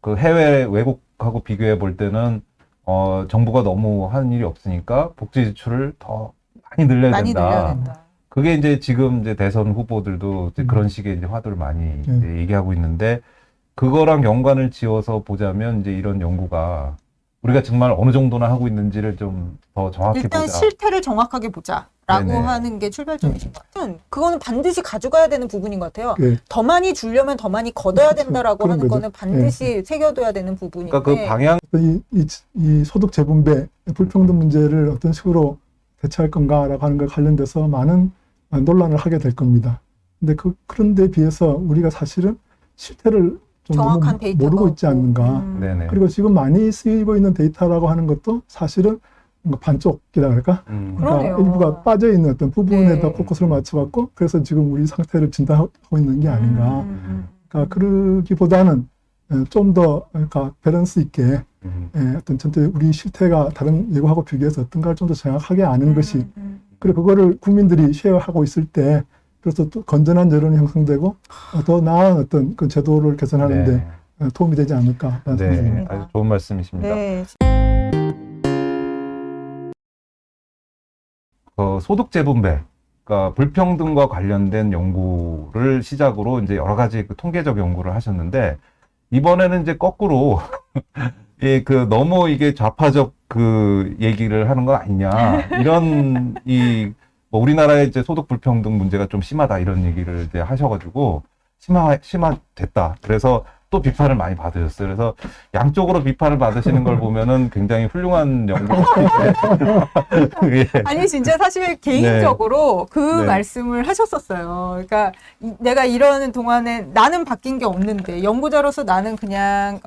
그 해외 외국하고 비교해 볼 때는 정부가 너무 하는 일이 없으니까 복지 지출을 더 많이 늘려야 많이 된다. 늘려야 된다. 그게 이제 지금 이제 대선 후보들도 이제 그런 식의 이제 화두를 많이 이제 얘기하고 있는데, 그거랑 연관을 지어서 보자면 이제 이런 연구가 우리가 정말 어느 정도나 하고 있는지를 좀 더 정확히 일단 보자. 실태를 정확하게 보자라고 네네. 하는 게 출발점이신 것 같아요. 그거는 반드시 가져가야 되는 부분인 것 같아요. 예. 더 많이 주려면 더 많이 걷어야 그렇죠. 된다라고 그런 하는 거죠. 거는 반드시 새겨둬야 되는 부분인데. 그러니까 그 방향 이 소득 재분배, 불평등 문제를 어떤 식으로 대처할 건가라고 하는 것 관련돼서 많은 논란을 하게 될 겁니다. 근데 그런데 비해서 우리가 사실은 실태를 좀 정확한 너무 데이터가 모르고 있지 없고. 않는가. 네네. 그리고 지금 많이 쓰이고 있는 데이터라고 하는 것도 사실은 뭔가 반쪽이라 그럴까? 그러네요. 일부가 빠져 있는 어떤 부분에다 네. 포커스를 맞춰갖고 그래서 지금 우리 상태를 진단하고 있는 게 아닌가. 그러니까 그러기보다는 좀 더 그러니까 밸런스 있게 어떤 전체 우리 실태가 다른 예고하고 비교해서 어떤가를 좀 더 정확하게 아는 것이, 그리고 그거를 국민들이 쉐어하고 있을 때 그래서 또 건전한 여론이 형성되고 더 나은 어떤 그 제도를 개선하는데 네. 도움이 되지 않을까라는 생각이 네. 듭니다. 아주 좋은 말씀이십니다. 네. 소득 재분배, 그러니까 불평등과 관련된 연구를 시작으로 이제 여러 가지 그 통계적 연구를 하셨는데, 이번에는 이제 거꾸로 예, 그 너무 이게 좌파적 그 얘기를 하는 거 아니냐, 이런 뭐 우리나라의 이제 소득 불평등 문제가 좀 심하다 이런 얘기를 이제 하셔가지고 심화됐다. 그래서 또 비판을 많이 받으셨어요. 그래서 양쪽으로 비판을 받으시는 걸 보면은 굉장히 훌륭한 연구. 예. 아니 진짜 사실 개인적으로 그 네. 말씀을 하셨었어요. 그러니까 내가 이러는 동안에 나는 바뀐 게 없는데 연구자로서 나는 그냥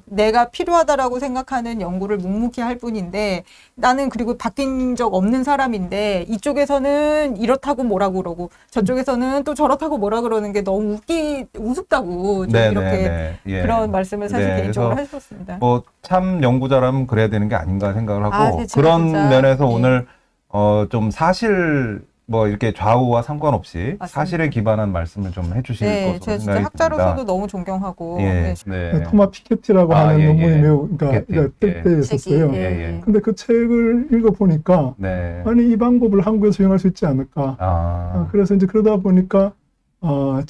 내가 필요하다라고 생각하는 연구를 묵묵히 할 뿐인데, 나는 그리고 바뀐 적 없는 사람인데 이쪽에서는 이렇다고 뭐라 그러고 저쪽에서는 또 저렇다고 뭐라 그러는 게 너무 우습다고 좀 네, 이렇게 네, 네. 예. 그런 말씀을 사실 네, 개인적으로 그래서 하셨었습니다. 뭐 참 연구자라면 그래야 되는 게 아닌가 생각을 하고, 그렇죠, 그런 진짜. 면에서 네. 오늘 좀 사실 뭐 이렇게 좌우와 상관없이 맞습니다. 사실에 기반한 말씀을 좀 해주실 네, 것으로 제가 진짜 생각이 학자로서도 듭니다. 너무 존경하고. 예, 네. 네. 토마 피케티라고 아, 하는 예, 논문이 예. 매우 그러니까 피케티, 예. 때였었어요. 책이, 예. 근데 그 책을 읽어보니까 네. 아니 이 방법을 한국에서 수용할 수 있지 않을까. 그래서 이제 그러다 보니까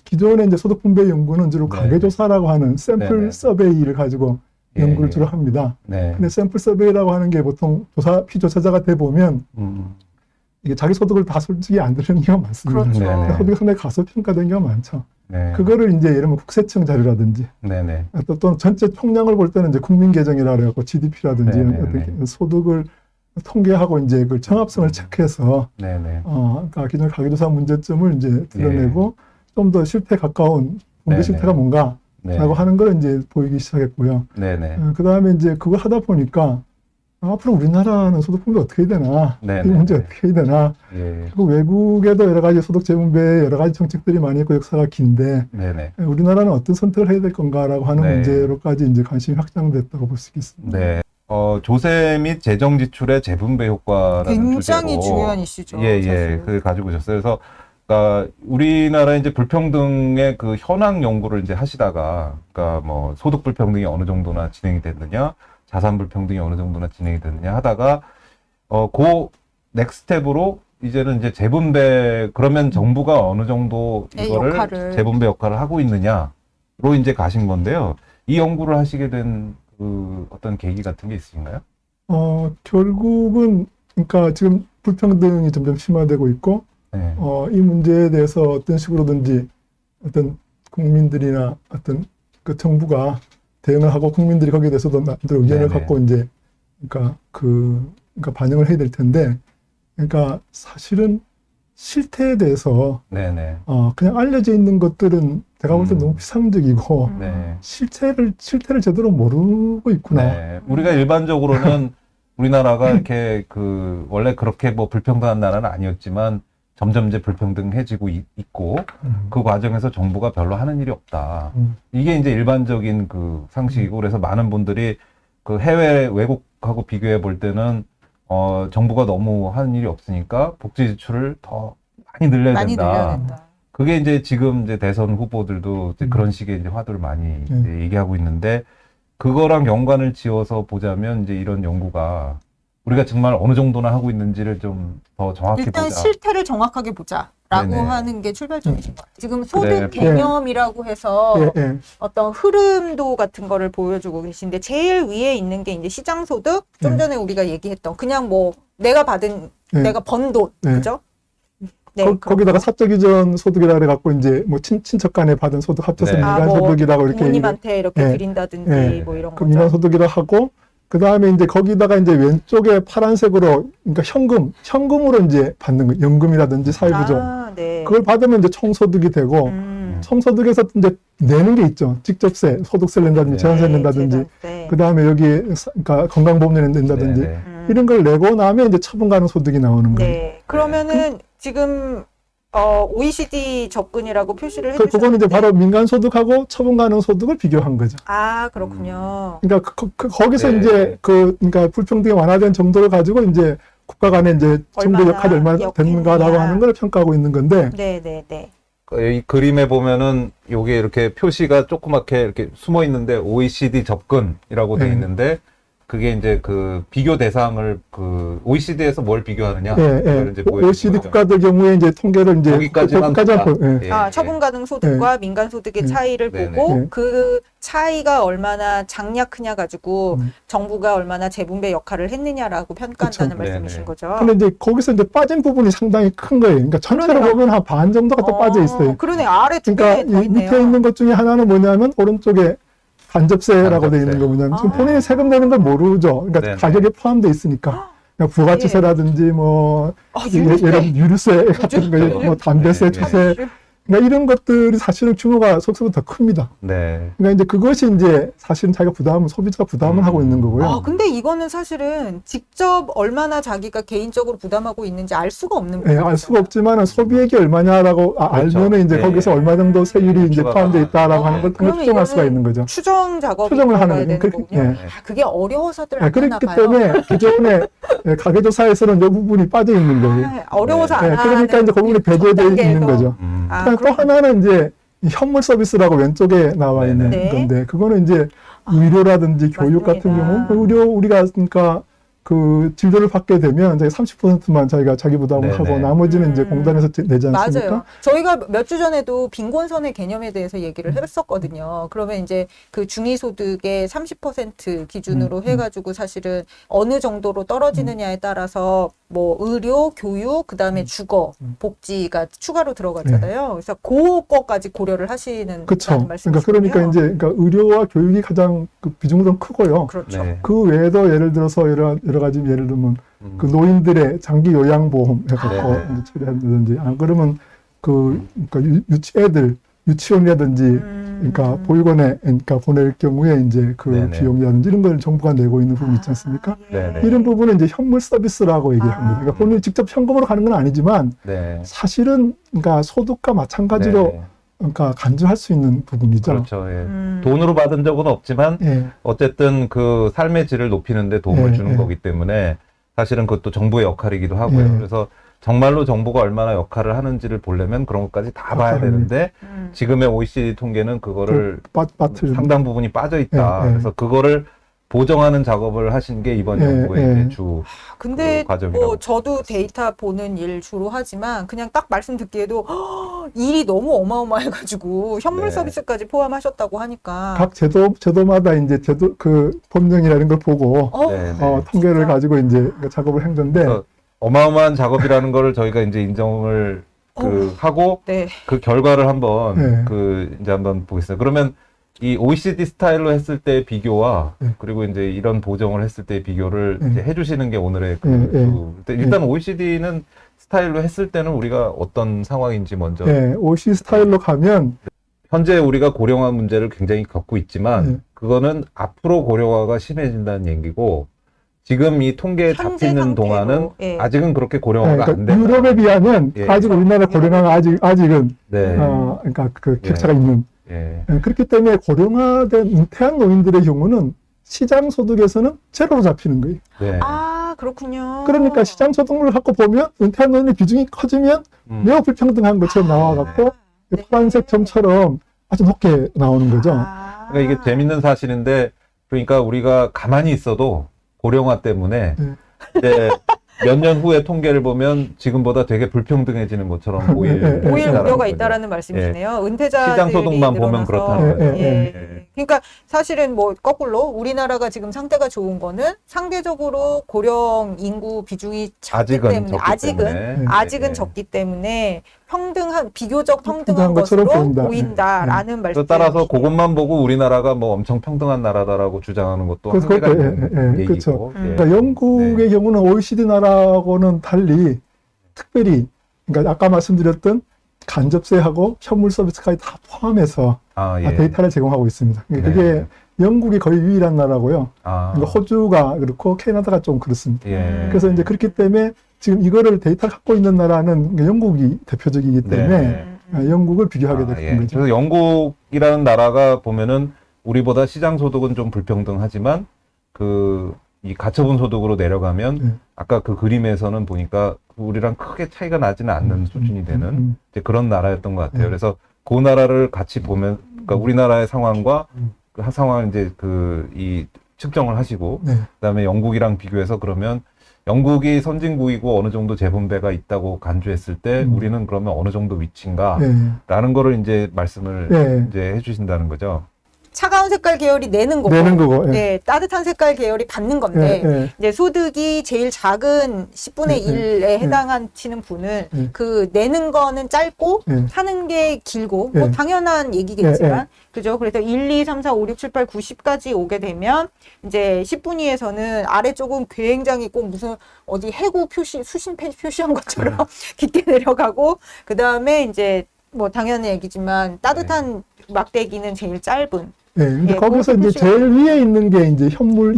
기존의 이제 소득 분배 연구는 주로 네. 가계조사라고 하는 샘플 네네. 서베이를 가지고 예, 연구를 예. 주로 합니다. 네. 근데 샘플 서베이라고 하는 게 보통 피조사자가 돼 보면 이게 자기 소득을 다 솔직히 안 드리는 경우가 많습니다. 그렇죠. 네네. 소득이 상당히 가소평가된 경우가 많죠. 네. 그거를 이제 예를 들면 국세청 자료라든지 네네. 또 전체 총량을 볼 때는 이제 국민계정이라 그래갖고 GDP라든지 네네네. 어떤 소득을 통계하고 이제 그 정합성을 체크해서 네네. 그러니까 기존 가계조사 문제점을 이제 드러내고 좀 더 실태 가까운 분배 네네. 실태가 뭔가라고 네. 하는 걸 이제 보이기 시작했고요. 네네. 그 다음에 이제 그거 하다 보니까 앞으로 우리나라는 소득 분배 어떻게 해야 되나, 이 네네. 문제 어떻게 해야 되나. 예. 그리고 외국에도 여러 가지 소득 재분배 여러 가지 정책들이 많이 있고 역사가 긴데 네네. 우리나라는 어떤 선택을 해야 될 건가라고 하는 네. 문제로까지 이제 관심이 확장됐다고 볼 수 있겠습니다. 네. 조세 및 재정 지출의 재분배 효과라는 굉장히 주제로 중요한 이슈죠. 예, 사실. 그걸 가지고 오셨어요. 그래서 그러니까 우리나라 이제 불평등의 그 현황 연구를 이제 하시다가, 그러니까 뭐 소득 불평등이 어느 정도나 진행이 됐느냐, 자산 불평등이 어느 정도나 진행이 됐느냐 하다가 그 넥스텝으로 이제는 이제 재분배, 그러면 정부가 어느 정도 이거를 역할을. 재분배 역할을 하고 있느냐로 이제 가신 건데요. 이 연구를 하시게 된 그 어떤 계기 같은 게 있으신가요? 결국은 그러니까 지금 불평등이 점점 심화되고 있고 네. 이 문제에 대해서 어떤 식으로든지 어떤 국민들이나 어떤 그 정부가 대응을 하고 국민들이 거기에 대해서도 나름대로 의견을 네네. 갖고 이제 그러니까 반영을 해야 될 텐데, 그러니까 사실은 실태에 대해서 네네. 그냥 알려져 있는 것들은 제가 볼 때 너무 피상적이고 네. 실태를 제대로 모르고 있구나. 네. 우리가 일반적으로는 우리나라가 이렇게 원래 그렇게 뭐 불평등한 나라는 아니었지만 점점 이제 불평등해지고 있고 그 과정에서 정부가 별로 하는 일이 없다. 이게 이제 일반적인 그 상식이고, 그래서 많은 분들이 그 해외 외국하고 비교해 볼 때는 정부가 너무 하는 일이 없으니까 복지 지출을 더 많이 늘려야 많이 된다. 늘려야 된다. 그게 이제 지금 이제 대선 후보들도 이제 그런 식의 이제 화두를 많이 이제 얘기하고 있는데, 그거랑 연관을 지어서 보자면 이제 이런 연구가 우리가 정말 어느 정도나 하고 있는지를 좀 더 정확히 일단 보자. 실태를 정확하게 보자라고 네네. 하는 게 출발점이신 것 같아요. 지금 소득 그래, 개념이라고 해서 예, 예. 어떤 흐름도 같은 거를 보여주고 계신데 제일 위에 있는 게 이제 시장 소득. 좀 전에 우리가 얘기했던 그냥 뭐 내가 받은 네. 내가 번 돈, 네. 그죠? 네, 거기다가 사적 이전 소득이라 그래갖고 이제 뭐 친척 간에 받은 소득 합쳐서 네. 민간 소득이라고 이렇게 부모님한테 이렇게 네. 드린다든지 네. 뭐 이런 그 거죠. 민간 소득이라 하고 그 다음에 이제 거기다가 이제 왼쪽에 파란색으로 그러니까 현금으로 이제 받는 거 연금이라든지 사회부조 아, 네. 그걸 받으면 이제 총소득이 되고 총소득에서 이제 내는 게 있죠. 직접세, 소득세를 낸다든지 네. 재산세를 낸다든지 그 다음에 여기 그러니까 건강보험료를 낸다든지 네네. 이런 걸 내고 나면 이제 처분 가능 소득이 나오는 거예요. 네. 그러면은 지금 OECD 접근이라고 표시를 그거는 해주셨는데 이제 바로 민간 소득하고 처분 가능 소득을 비교한 거죠. 아, 그렇군요. 그러니까 거기서 네. 이제 그러니까 불평등이 완화된 정도를 가지고 이제 국가 간에 이제 정부 얼마나 역할이 얼마나 됐는가라고 역했느냐. 하는 걸 평가하고 있는 건데 네, 네, 네. 이 그림에 보면은 요게 이렇게 표시가 조그맣게 이렇게 숨어 있는데 OECD 접근이라고 돼 네. 있는데 그게 이제 그 비교 대상을 그 OECD에서 뭘 비교하느냐? 예, 그걸 예. 이제 보여주는 OECD 거죠. 국가들 경우에 이제 통계를 이제 거기까지만 거기까지만 본다. 예. 예, 아, 예. 처분 가능 소득과 민간 소득의 네. 차이를 네네. 보고 네. 그 차이가 얼마나 작냐 크냐 가지고 음. 정부가 얼마나 재분배 역할을 했느냐라고 평가한다는 그쵸. 말씀이신 네네. 거죠. 근데 이제 거기서 이제 빠진 부분이 상당히 큰 거예요. 그러니까 전체로 그러네요. 보면 한 반 정도가 또 빠져 있어요. 그러네. 아래 두 그러니까 개 더 이 있네요. 밑에 있는 것 중에 하나는 뭐냐면 오른쪽에 간접세라고 돼 있는 거 뭐냐면 지금 아. 본인이 세금 내는 걸 모르죠. 그러니까 네네. 가격에 포함되어 있으니까. 그러니까 부가치세라든지 뭐 예를 유류세 같은 거, 뭐 담배세, 네, 추세, 그러니까 이런 것들이 사실은 규모가 속세보다 더 큽니다. 네. 그러니까 이제 그것이 이제 사실은 자기가 소비자가 부담을 하고 있는 거고요. 아, 근데 이거는 사실은 직접 얼마나 자기가 개인적으로 부담하고 있는지 알 수가 없는 예, 거예요. 알 수가 없지만 소비액이 얼마냐라고 그렇죠. 알면은 이제 네. 거기서 얼마 정도 세율이 이제 추가가 포함되어 있다라고 하는 걸 통해 그러면 추정할 수가 이거는 있는 거죠. 추정 작업이 추정을 하는 들어가야 거예요. 되는 그렇게- 거군요. 예. 아, 그게 어려워서들 안 하나 그렇기 봐요. 때문에 기존에 가계조사에서는 이 부분이 빠져 있는 거예요. 아, 어려워서 네. 안 하는 그러니까 이제 그 부분이 배제되어 있는 단계에서. 거죠. 아, 그다음에 또 그렇군요. 하나는 이제 이 현물 서비스라고 왼쪽에 나와 네네. 있는 네. 건데 그거는 이제 의료라든지 교육 같은 맞습니다. 경우 의료 우리가 그러니까 그 진료를 받게 되면 저희 30%만 자기가 자기 부담을 네네. 하고 나머지는 이제 공단에서 내지 않습니까? 맞아요. 저희가 몇 주 전에도 빈곤선의 개념에 대해서 얘기를 했었거든요. 그러면 이제 그 중위소득의 30% 기준으로 해가지고 사실은 어느 정도로 떨어지느냐에 따라서 뭐 의료, 교육, 그 다음에 주거, 복지가 추가로 들어가잖아요. 그래서 그거까지 고려를 하시는 그렇죠. 말씀이시군요. 그러니까 이제 그러니까 의료와 교육이 가장 그 비중은 크고요. 그렇죠. 네. 그 외에도 예를 들어서 여러 가지 예를 들면 그 노인들의 장기 요양보험 해갖고 네. 이제 처리한다든지 안 그러면 그러니까 유치원이라든지 그러니까 보육원에 그러니까 보낼 경우에 이제 그 네네. 비용이라든지 이런 걸 정부가 내고 있는 부분 있지 않습니까? 네네. 이런 부분은 이제 현물 서비스라고 얘기합니다. 그러니까 본인이 직접 현금으로 가는 건 아니지만 네. 사실은 그러니까 소득과 마찬가지로 네. 그러니까 간주할 수 있는 부분이죠. 그렇죠. 예. 돈으로 받은 적은 없지만 예. 어쨌든 그 삶의 질을 높이는데 도움을 예, 주는 예. 거기 때문에 사실은 그것도 정부의 역할이기도 하고요. 예. 그래서 정말로 정부가 얼마나 역할을 하는지를 보려면 그런 것까지 다 봐야 되는데 지금의 OECD 통계는 그거를 빠트 상당 부분이 빠져 있다. 예, 예. 그래서 그거를 보정하는 작업을 하신 게 이번 예, 연구의 예. 이제 주 근데 그 과정이라고 뭐 저도 데이터 보는 일 주로 하지만 그냥 딱 말씀 듣기에도 일이 너무 어마어마해가지고 현물 네. 서비스까지 포함하셨다고 하니까 각 제도마다 이제 제도 그 법령이라는 걸 보고 네, 네. 통계를 진짜? 가지고 이제 작업을 한 건데 그래서 어마어마한 작업이라는 거를 저희가 이제 인정을 하고 네. 그 결과를 한번 네. 이제 한번 보겠습니다. 그러면 이 OECD 스타일로 했을 때의 비교와 네. 그리고 이제 이런 보정을 했을 때의 비교를 네. 이제 해주시는 게 오늘의 그 네, 네. 일단 OECD는 스타일로 했을 때는 우리가 어떤 상황인지 먼저 OECD 스타일로 가면 현재 우리가 고령화 문제를 굉장히 겪고 있지만 네. 그거는 앞으로 고령화가 심해진다는 얘기고 지금 이 통계에 현재 잡히는 상태로, 동안은 예. 아직은 그렇게 고령화가 안 그러니까 된다. 유럽에 비하면 예. 아직 우리나라 고령화가 아직은 네. 그러니까 그 격차가 있는 예. 그렇기 때문에 고령화된 은퇴한 노인들의 경우는 시장 소득에서는 제로로 잡히는 거예요. 네. 아 그렇군요. 그러니까 시장 소득을 갖고 보면 은퇴한 노인의 비중이 커지면 매우 불평등한 것처럼 나와갖고 네. 파란색 점처럼 아주 높게 나오는 거죠. 그러니까 이게 재밌는 사실인데 그러니까 우리가 가만히 있어도 고령화 때문에 네. 이제 몇 년 후에 통계를 보면 지금보다 되게 불평등해지는 것처럼 보일 오일 거죠. 우려가 있다라는 말씀이시네요. 은퇴자들이 시장 소득만 보면 늘어나서. 그렇다는 거죠. 예. 그러니까 사실은 뭐 거꾸로 우리나라가 지금 상태가 좋은 거는 상대적으로 고령 인구 비중이 작기 때문에 아직은 예. 적기 때문에 평등한 비교적 평등한 평등한 것처럼 것으로 보인다. 보인다라는 말씀. 또 따라서 그것만 보고 우리나라가 뭐 엄청 평등한 나라다라고 주장하는 것도 그것도 한계가 예, 있는 예, 얘기고. 그렇죠. 예. 그러니까 영국의 경우는 OECD 나라하고는 달리 특별히 그러니까 아까 말씀드렸던 간접세하고 현물 서비스까지 다 포함해서 데이터를 제공하고 있습니다. 그게 영국이 거의 유일한 나라고요. 그러니까 호주가 그렇고 캐나다가 좀 그렇습니다. 그래서 이제 그렇기 때문에 지금 이거를 데이터를 갖고 있는 나라는 영국이 대표적이기 때문에 영국을 비교하게 되는 거죠. 그래서 영국이라는 나라가 보면은 우리보다 시장 소득은 좀 불평등하지만 이 가처분 소득으로 내려가면 아까 그 그림에서는 보니까 우리랑 크게 차이가 나지는 않는 수준이 되는 이제 그런 나라였던 것 같아요. 그래서 그 나라를 같이 보면, 그러니까 우리나라의 상황과 그 상황을 이제 이 측정을 하시고, 그다음에 영국이랑 비교해서 그러면 영국이 선진국이고 어느 정도 재분배가 있다고 간주했을 때 우리는 그러면 어느 정도 위치인가라는 거를 이제 말씀을 이제 해주신다는 거죠. 차가운 색깔 계열이 내는 거고, 따뜻한 색깔 계열이 받는 건데, 이제 소득이 제일 작은 10분의 1에 해당하시는 분은 그 내는 거는 짧고 하는 게 길고, 뭐 당연한 얘기겠지만, 그죠? 그래서 1, 2, 3, 4, 5, 6, 7, 8, 90까지 오게 되면, 이제 10분위에서는 아래쪽은 굉장히 꼭 무슨 어디 해구 표시, 수신 표시한 것처럼 깊게 내려가고, 그 다음에 이제 뭐 당연한 얘기지만 따뜻한 막대기는 제일 짧은. 근데 거기서 이제 제일 위에 있는 게 이제 현물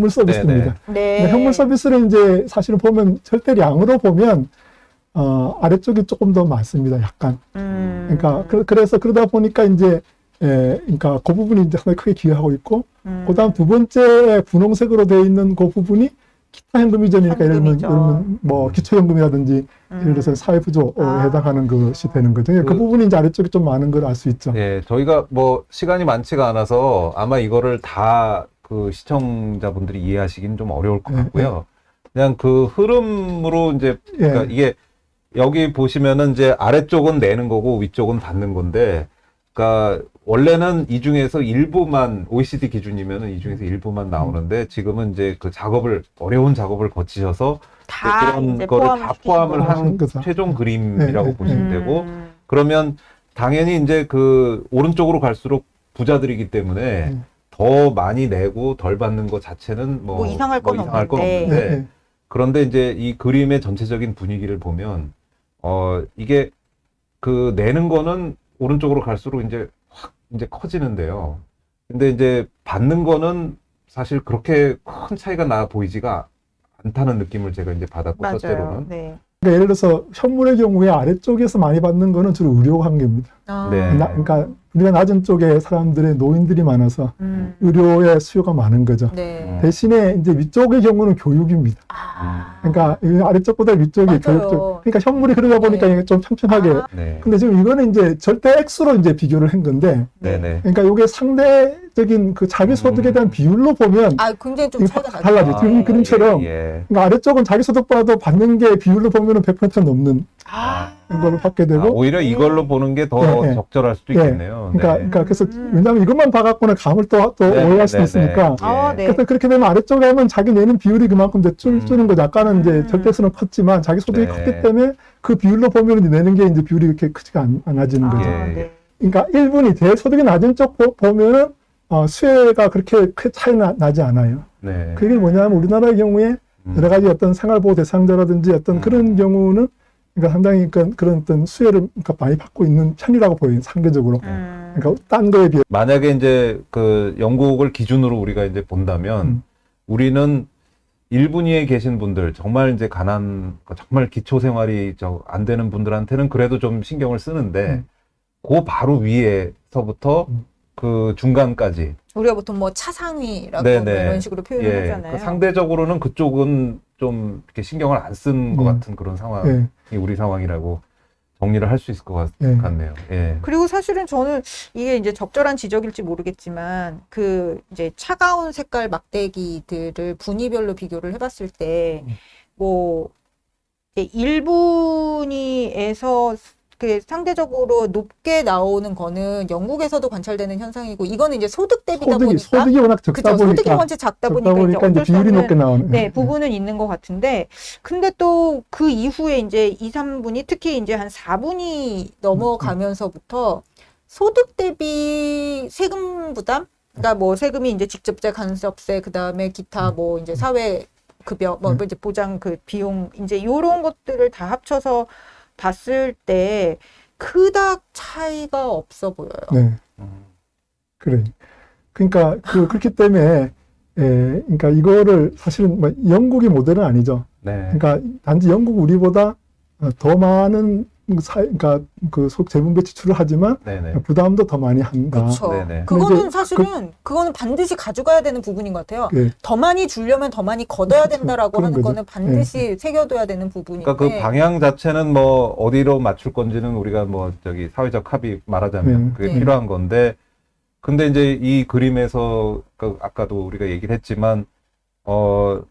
서비스입니다. 현물 서비스를 이제 사실은 보면 절대량으로 보면 아래쪽이 조금 더 많습니다. 약간. 그러니까 그래서 그러다 보니까 이제 그러니까 그 부분이 이제 상당히 크게 기여하고 있고, 그다음 두 번째 분홍색으로 되어 있는 그 부분이 기타 현금 이전이니까 예를 들면 뭐 기초연금이라든지 예를 들어서 사회부조에 해당하는 것이 되는 거죠. 그 부분이 이제 아래쪽에 좀 많은 걸 알 수 있죠. 예, 저희가 뭐 시간이 많지가 않아서 아마 이거를 다 그 시청자분들이 이해하시긴 좀 어려울 것 같고요. 그냥 그 흐름으로 이제 그러니까 이게 여기 보시면은 이제 아래쪽은 내는 거고 위쪽은 받는 건데, 그러니까 원래는 이 중에서 일부만 OECD 기준이면은 이 중에서 일부만 나오는데 지금은 이제 그 어려운 작업을 거치셔서 그런 거를 다 포함을 한 최종 그림이라고 보시면 되고, 그러면 당연히 이제 그 오른쪽으로 갈수록 부자들이기 때문에 더 많이 내고 덜 받는 것 자체는 뭐 이상할 건 없는데 그런데 이제 이 그림의 전체적인 분위기를 보면 이게 그 내는 거는 오른쪽으로 갈수록 이제 확 이제 커지는데요. 근데 이제 받는 거는 사실 그렇게 큰 차이가 나 보이지가 않다는 느낌을 제가 이제 받았고, 첫째로는. 그러니까 예를 들어서 현물의 경우에 아래쪽에서 많이 받는 거는 주로 의료 관계입니다. 그러니까 우리가 낮은 쪽에 사람들의 노인들이 많아서 의료의 수요가 많은 거죠. 대신에 이제 위쪽의 경우는 교육입니다. 그러니까 아래쪽보다 위쪽이 교육 쪽. 그러니까 현물이 그러다 보니까 좀 평평하게. 근데 지금 이거는 이제 절대 액수로 이제 비교를 한 건데, 그러니까 이게 상대적인 그 자기 소득에 대한 비율로 보면 굉장히 좀 차이가 달라져. 지금 그림처럼 그러니까 아래쪽은 자기 소득보다도 받는 게 비율로 보면은 100% 넘는 걸 받게 되고, 오히려 이걸로 보는 게 더 적절할 수도 있겠네요. 그러니까 그래서 왜냐하면 이것만 봐갖고는 감을 또 오해할 수 있으니까. 그래서 그렇게 되면 아래쪽에 하면 자기 내는 비율이 그만큼 이제 줄는 거죠. 아까는 이제 절대수는 컸지만 자기 소득이 컸기 때문에 그 비율로 보면 이제 내는 게 이제 비율이 그렇게 크지가 않아지는 거죠. 그러니까 1분이 제일 소득이 낮은 쪽 보면은 수혜가 그렇게 큰 차이 나지 않아요. 그게 뭐냐면 우리나라의 경우에 여러 가지 어떤 생활보호 대상자라든지 어떤 그런 경우는 그러니까 상당히 그런 어떤 수혜를 많이 받고 있는 편이라고 보여요, 상대적으로. 그러니까 딴 거에 비해. 만약에 이제 그 영국을 기준으로 우리가 이제 본다면 우리는 1분위에 계신 분들, 정말 이제 정말 기초 생활이 안 되는 분들한테는 그래도 좀 신경을 쓰는데, 그 바로 위에서부터 그 중간까지. 우리가 보통 뭐 차상위라고 이런 식으로 표현을 하잖아요. 상대적으로는 그쪽은 좀 이렇게 신경을 안 쓴 것 같은 그런 상황이 우리 상황이라고 정리를 할 수 있을 것 예. 같네요. 예. 그리고 사실은 저는 이게 이제 적절한 지적일지 모르겠지만 그 이제 차가운 색깔 막대기들을 분위별로 비교를 해봤을 때 뭐 1분위에서 그 상대적으로 높게 나오는 거는 영국에서도 관찰되는 현상이고 이거는 이제 소득 대비다 보니까 소득이 워낙 적다 그죠, 소득이 보니까 원체 작다 보니까 이제 이제 어쩔 수 비율이 없는 높게 나오는. 네, 부분은 있는 것 같은데, 근데 또 그 이후에 이제 2, 3분이, 특히 이제 한 4분이 넘어가면서부터 소득 대비 세금 부담? 그러니까 뭐 세금이 이제 직접세, 간접세, 그 다음에 기타 뭐 이제 사회 급여, 뭐 이제 보장 그 비용, 이제 요런 것들을 다 합쳐서 봤을 때 그닥 차이가 없어 보여요. 네. 그래. 그러니까 그렇기 때문에 그러니까 이거를 사실은 뭐 영국의 모델은 아니죠. 네. 그러니까 단지 영국 우리보다 더 많은 그러니까 그 재분배 지출을 하지만 네네. 부담도 더 많이 한다. 그렇죠. 네네. 그거는 이제 사실은 그거는 반드시 가져가야 되는 부분인 것 같아요. 예. 더 많이 주려면 더 많이 걷어야 그렇죠. 된다라고 그런 하는 거죠. 거는 반드시 새겨둬야 되는 부분인데. 그러니까 그 방향 자체는 뭐 어디로 맞출 건지는 우리가 뭐 저기 사회적 합의 말하자면 그게 네. 필요한 건데, 근데 이제 이 그림에서 그 아까도 우리가 얘기를 했지만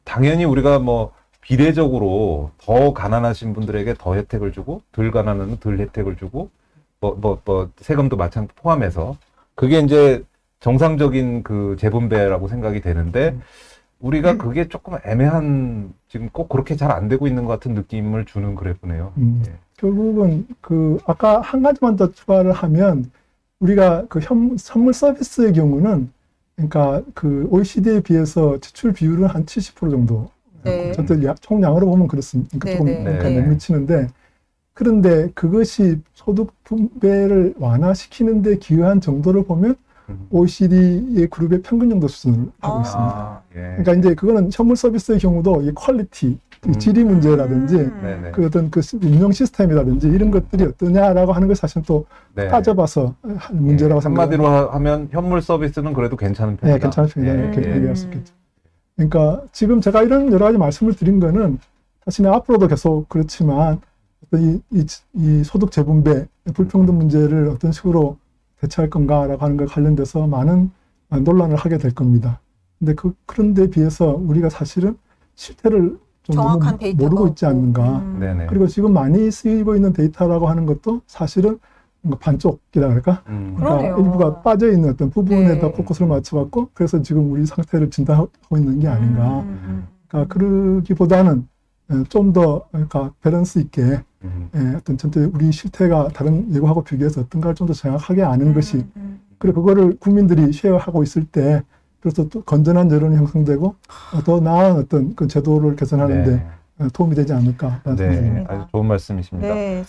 당연히 우리가 뭐 비례적으로 더 가난하신 분들에게 더 혜택을 주고 덜 가난한 덜 혜택을 주고 뭐 세금도 마찬가지 포함해서 그게 이제 정상적인 그 재분배라고 생각이 되는데, 우리가 그게 조금 애매한, 지금 꼭 그렇게 잘 안 되고 있는 것 같은 느낌을 주는 그래프네요. 예. 결국은 그 아까 한 가지만 더 추가를 하면 우리가 그 선물 서비스의 경우는 그러니까 그 OECD에 비해서 지출 비율은 한 70% 정도. 네. 전체 총량으로 보면 그렇습니다. 그러니까 조금 네, 네. 못 미치는데, 그런데 그것이 소득 분배를 완화시키는 데 기여한 정도를 보면 OECD의 그룹의 평균 정도 수준을 하고 있습니다. 예. 그러니까 이제 그거는 선물 서비스의 경우도 이 퀄리티, 이 질의 문제라든지 네네. 그 어떤 그 운영 시스템이라든지 이런 것들이 어떠냐라고 하는 걸 사실 또 네. 따져봐서 할 문제라고 생각합니다. 한마디로 하면 현물 서비스는 그래도 괜찮은 편이다. 네, 괜찮은 편이다. 이렇게 예. 얘기할 수 있겠죠. 그러니까 지금 제가 이런 여러 가지 말씀을 드린 거는 사실 앞으로도 계속 그렇지만 어떤 이 소득 재분배, 불평등 문제를 어떤 식으로 대처할 건가라고 하는 것 관련돼서 많은 논란을 하게 될 겁니다. 근데 그런 데 비해서 우리가 사실은 실태를 좀 너무 정확한 데이터가 모르고 있지 없고. 않는가. 네네. 그리고 지금 많이 쓰이고 있는 데이터라고 하는 것도 사실은 뭔가 반쪽이라 그럴까? 그러니까 그러네요. 일부가 빠져 있는 어떤 부분에다 네. 포커스를 맞춰갖고 그래서 지금 우리 상태를 진단하고 있는 게 아닌가. 그러니까 그러기보다는 좀 더 그러니까 밸런스 있게 어떤 전체 우리 실태가 다른 외국하고 비교해서 어떤가를 좀 더 정확하게 아는 것이, 그리고 그거를 국민들이 쉐어하고 있을 때 그래서 또 건전한 여론이 형성되고 더 나은 어떤 그 제도를 개선하는데 네. 도움이 되지 않을까. 네. 아주 좋은 말씀이십니다. 네,